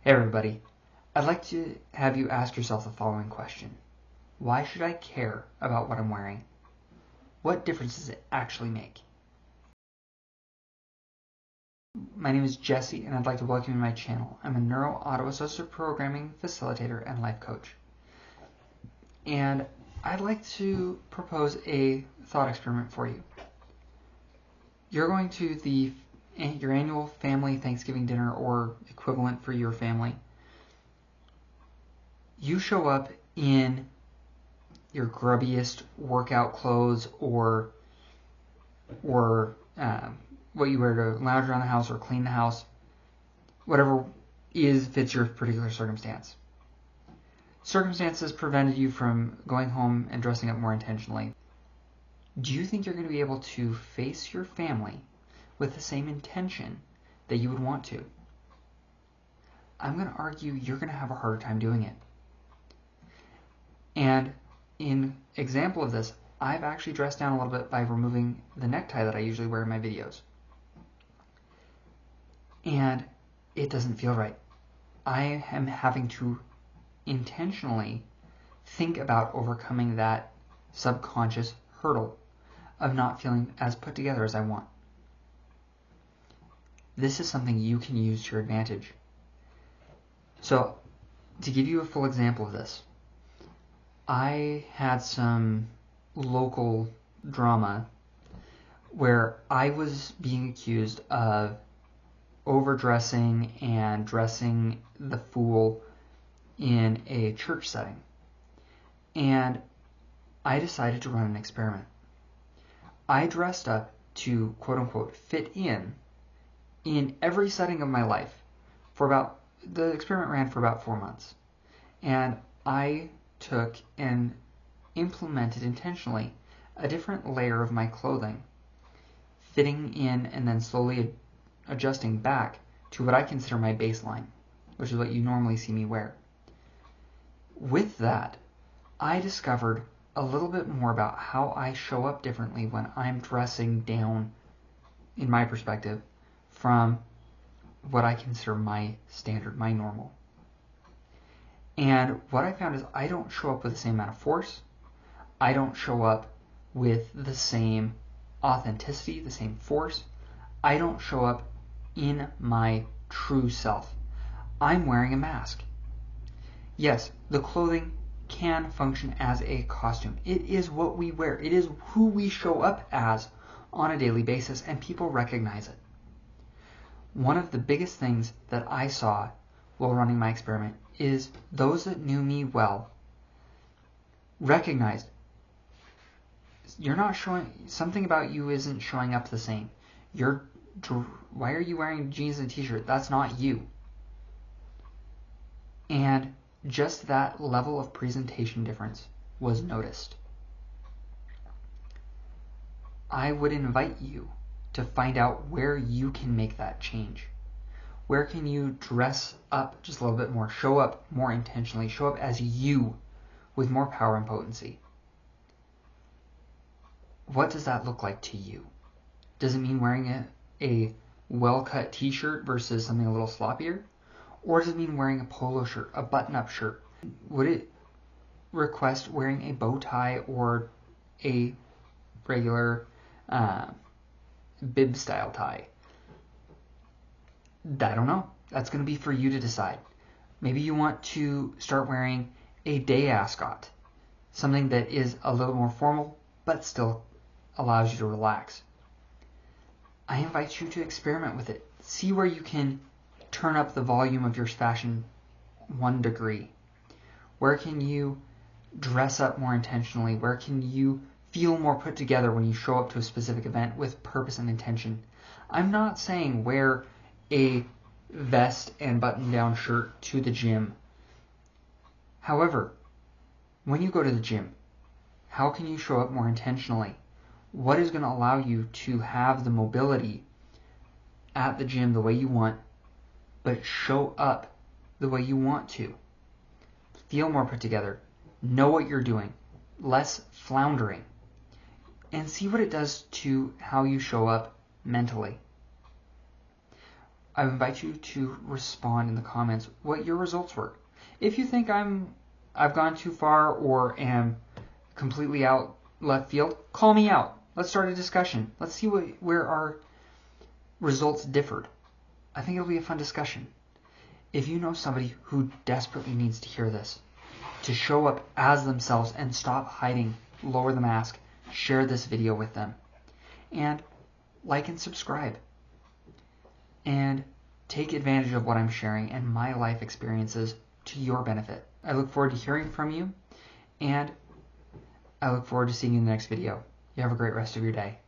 Hey everybody, I'd like to have you ask yourself the following question. Why should I care about what I'm wearing? What difference does it actually make? My name is Jesse and I'd like to welcome you to my channel. I'm a neuro-auto-assistive programming facilitator and life coach. And I'd like to propose a thought experiment for you. You're going to your annual family Thanksgiving dinner or equivalent for your family. You show up in your grubbiest workout clothes or what you wear to lounge around the house or clean the house, whatever fits your particular circumstance. Circumstances prevented you from going home and dressing up more intentionally. Do you think you're going to be able to face your family with the same intention that you would want to? I'm going to argue you're going to have a harder time doing it. And in example of this, I've actually dressed down a little bit by removing the necktie that I usually wear in my videos. And it doesn't feel right. I am having to intentionally think about overcoming that subconscious hurdle of not feeling as put together as I want. This is something you can use to your advantage. So, to give you a full example of this, I had some local drama where I was being accused of overdressing and dressing the fool in a church setting. And I decided to run an experiment. I dressed up to quote-unquote fit in every setting of my life the experiment ran for about 4 months. And I took and implemented intentionally a different layer of my clothing, fitting in and then slowly adjusting back to what I consider my baseline, which is what you normally see me wear. With that, I discovered a little bit more about how I show up differently when I'm dressing down, in my perspective, from what I consider my standard, my normal. And what I found is I don't show up with the same amount of force. I don't show up with the same authenticity, the same force. I don't show up in my true self. I'm wearing a mask. Yes, the clothing can function as a costume. It is what we wear. It is who we show up as on a daily basis, and people recognize it. One of the biggest things that I saw while running my experiment is those that knew me well recognized you're not showing, something about you isn't showing up the same. Why are you wearing jeans and a t-shirt? That's not you. And just that level of presentation difference was noticed. I would invite you to find out where you can make that change. Where can you dress up just a little bit more, show up more intentionally, show up as you with more power and potency? What does that look like to you? Does it mean wearing a well-cut t-shirt versus something a little sloppier? Or does it mean wearing a polo shirt, a button-up shirt? Would it request wearing a bow tie or a regular bib-style tie? I don't know. That's going to be for you to decide. Maybe you want to start wearing a day ascot, something that is a little more formal but still allows you to relax. I invite you to experiment with it. See where you can turn up the volume of your fashion 1 degree. Where can you dress up more intentionally? Where can you feel more put together when you show up to a specific event with purpose and intention? I'm not saying wear a vest and button-down shirt to the gym. However, when you go to the gym, how can you show up more intentionally? What is going to allow you to have the mobility at the gym the way you want, but show up the way you want to? Feel more put together. Know what you're doing. Less floundering. And see what it does to how you show up mentally. I invite you to respond in the comments what your results were. If you think I've gone too far or am completely out left field, call me out. Let's start a discussion. Let's see where our results differed. I think it'll be a fun discussion. If you know somebody who desperately needs to hear this, to show up as themselves and stop hiding, lower the mask, share this video with them. And like and subscribe. And take advantage of what I'm sharing and my life experiences to your benefit. I look forward to hearing from you, and I look forward to seeing you in the next video. You have a great rest of your day.